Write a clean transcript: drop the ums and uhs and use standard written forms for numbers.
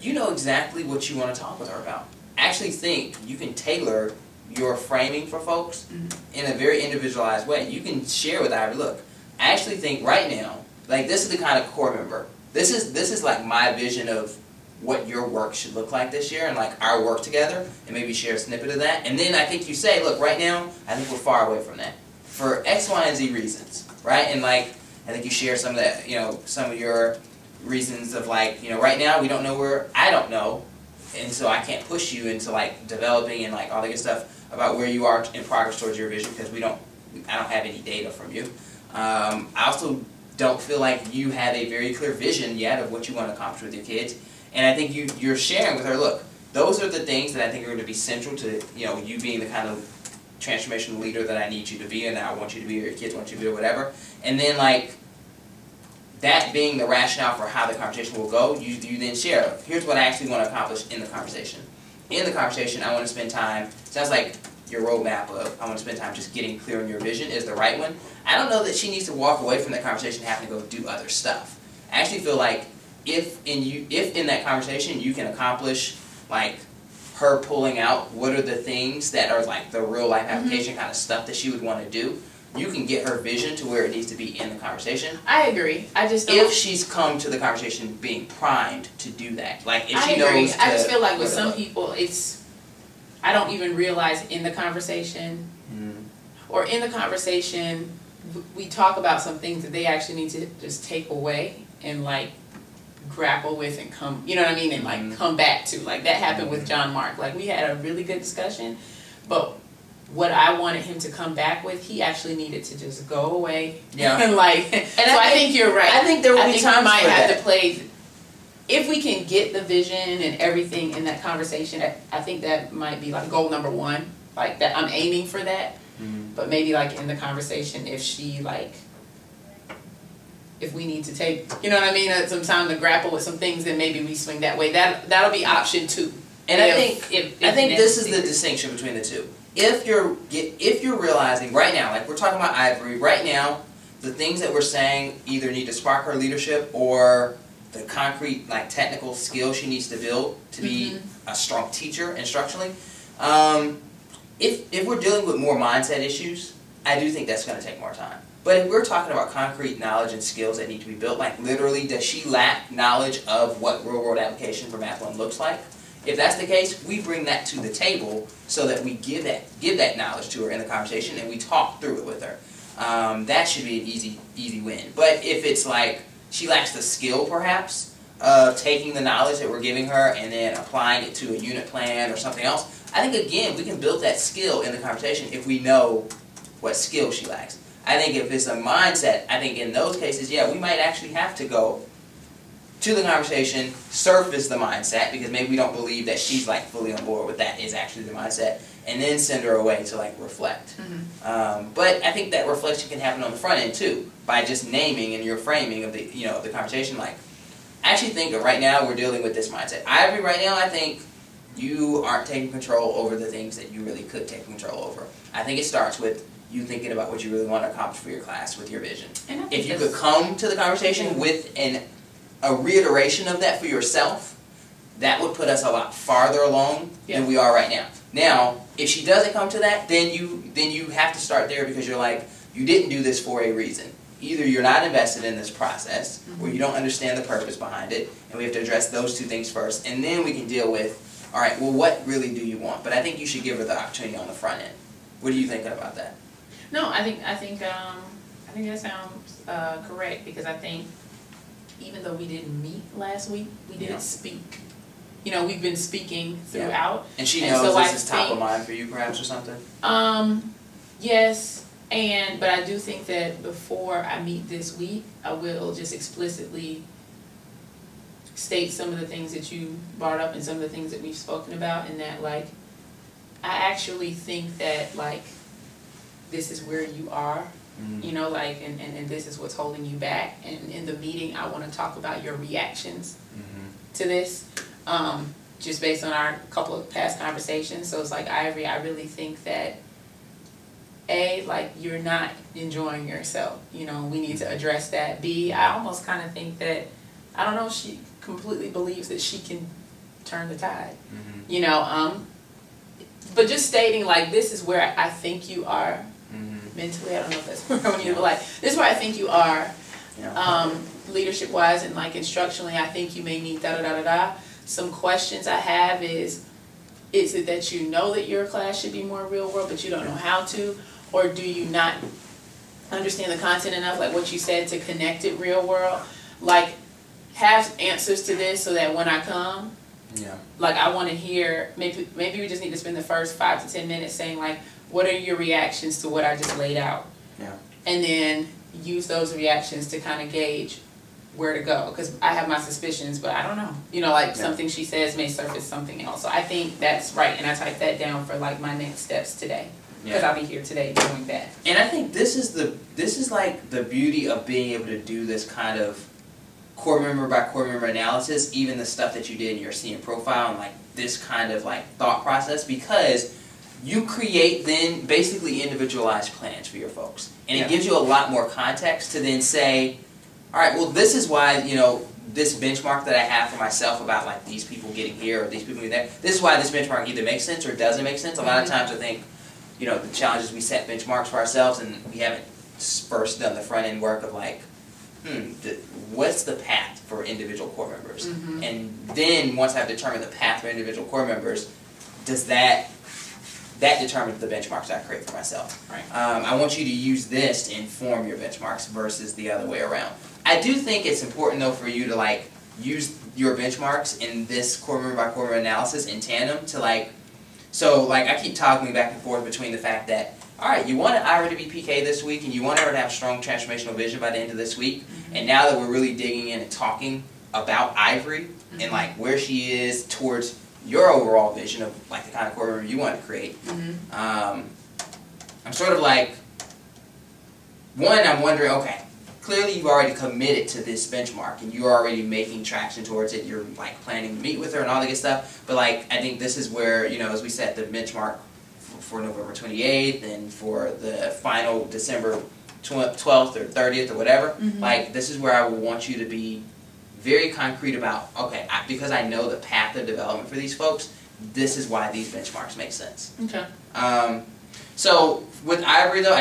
you know exactly what you want to talk with her about. Actually think you can tailor your framing for folks in a very individualized way. You can share with Ivory, look, I actually think right now, like this is the kind of core member. This is like my vision of what your work should look like this year and like our work together, and maybe share a snippet of that. And then I think you say, look, right now, I think we're far away from that for X, Y, and Z reasons, right? And like, I think you share some of that, you know, some of your reasons of like, you know, right now we don't know where, I don't know, and so I can't push you into like developing and like all the good stuff about where you are in progress towards your vision because I don't have any data from you. I also don't feel like you have a very clear vision yet of what you want to accomplish with your kids. And I think you're sharing with her, look, those are the things that I think are going to be central to, you know, you being the kind of transformational leader that I need you to be and that I want you to be, or your kids want you to be, or whatever. And then like that being the rationale for how the conversation will go, you then share, here's what I actually want to accomplish in the conversation. In the conversation, I want to spend time, sounds like your roadmap of I want to spend time just getting clear on your vision is the right one. I don't know that she needs to walk away from that conversation and have to go do other stuff. I actually feel like if in that conversation you can accomplish like her pulling out what are the things that are like the real life application kind of stuff that she would want to do, you can get her vision to where it needs to be in the conversation. I agree. I just don't, if she's come to the conversation being primed to do that, like if she knows. I just feel like with some people, it's I don't even realize in the conversation, or in the conversation, we talk about some things that they actually need to just take away and like grapple with and come, you know what I mean, and like come back to. Like that happened with John Mark. Like we had a really good discussion, but what I wanted him to come back with, he actually needed to just go away. Yeah. And like, and so I think you're right. I think there will be times we might for have that. to play. If we can get the vision and everything in that conversation, I think that might be like goal number one. Like that, I'm aiming for that. But maybe like in the conversation, if she like, if we need to take, you know what I mean, some time to grapple with some things, then maybe we swing that way. That'll be option two. And I think this is the distinction between the two. If you're realizing right now, like we're talking about Ivory, right now, the things that we're saying either need to spark her leadership or the concrete, like technical skills she needs to build to be a strong teacher instructionally. If we're dealing with more mindset issues, I do think that's going to take more time. But if we're talking about concrete knowledge and skills that need to be built, like literally, does she lack knowledge of what real-world application for Math 1 looks like? If that's the case, we bring that to the table so that we give that knowledge to her in the conversation and we talk through it with her. That should be an easy win. But if it's like she lacks the skill, perhaps, of taking the knowledge that we're giving her and then applying it to a unit plan or something else, I think, again, we can build that skill in the conversation if we know what skill she lacks. I think if it's a mindset, I think in those cases, yeah, we might actually have to go to the conversation, surface the mindset, because maybe we don't believe that she's like fully on board with that is actually the mindset, and then send her away to like reflect. But I think that reflection can happen on the front end too, by just naming in your framing of the the conversation. Like, I actually think that right now we're dealing with this mindset. Ivory, right now, I think you aren't taking control over the things that you really could take control over. I think it starts with you thinking about what you really want to accomplish for your class with your vision. If you could come to the conversation with a reiteration of that for yourself, that would put us a lot farther along than we are right now. Now, if she doesn't come to that, then you have to start there, because you're like, you didn't do this for a reason. Either you're not invested in this process, or you don't understand the purpose behind it, and we have to address those two things first, and then we can deal with, all right, well, what really do you want? But I think you should give her the opportunity on the front end. What are you thinking about that? No, I think that sounds correct, because I think even though we didn't meet last week, we didn't speak. You know, we've been speaking throughout. And she knows this is top of mind for you, perhaps, or something? Yes, but I do think that before I meet this week, I will just explicitly state some of the things that you brought up and some of the things that we've spoken about, and that, like, I actually think that, like, this is where you are, you know, like, and this is what's holding you back. And in the meeting, I want to talk about your reactions to this, just based on our couple of past conversations. So it's like, Ivory, I really think that, A, like, you're not enjoying yourself. You know, we need to address that. B, I almost kind of think that, I don't know if she completely believes that she can turn the tide. You know, but just stating like, this is where I think you are mentally. I don't know if that's where I need, but like, this is where I think you are leadership wise, and like instructionally, I think you may need da da da da da. Some questions I have is it that you know that your class should be more real world, but you don't know how to, or do you not understand the content enough, like what you said, to connect it real world? Like, have answers to this so that when I come, like I want to hear, maybe we just need to spend the first 5 to 10 minutes saying like, what are your reactions to what I just laid out? And then use those reactions to kind of gauge where to go, because I have my suspicions, but I don't know. You know, like something she says may surface something else. So I think that's right, and I typed that down for like my next steps today, because I'll be here today doing that. And I think this is like the beauty of being able to do this kind of core member by core member analysis, even the stuff that you did in your CM profile, and like this kind of like thought process, because you create then basically individualized plans for your folks, and it gives you a lot more context to then say, all right, well, this is why, you know, this benchmark that I have for myself about like these people getting here or these people getting there, this is why this benchmark either makes sense or doesn't make sense. A lot of times I think, you know, the challenge is we set benchmarks for ourselves and we haven't first done the front end work of like, what's the path for individual core members? And then once I've determined the path for individual core members, does that determines the benchmarks I create for myself. I want you to use this to inform your benchmarks versus the other way around. I do think it's important though for you to like use your benchmarks in this core member by core member analysis in tandem to like, so like I keep toggling back and forth between the fact that, all right, you wanted Ira to be PK this week and you want her to have strong transformational vision by the end of this week, and now that we're really digging in and talking about Ivory and like where she is towards your overall vision of like the kind of core member you want to create, I'm sort of like, one, I'm wondering, okay, clearly you've already committed to this benchmark and you're already making traction towards it, you're like planning to meet with her and all that good stuff, but like I think this is where, you know, as we set the benchmark for November 28th and for the final December 12th or 30th or whatever, like this is where I would want you to be very concrete about, okay, because I know the path of development for these folks, this is why these benchmarks make sense. So with Ivory though,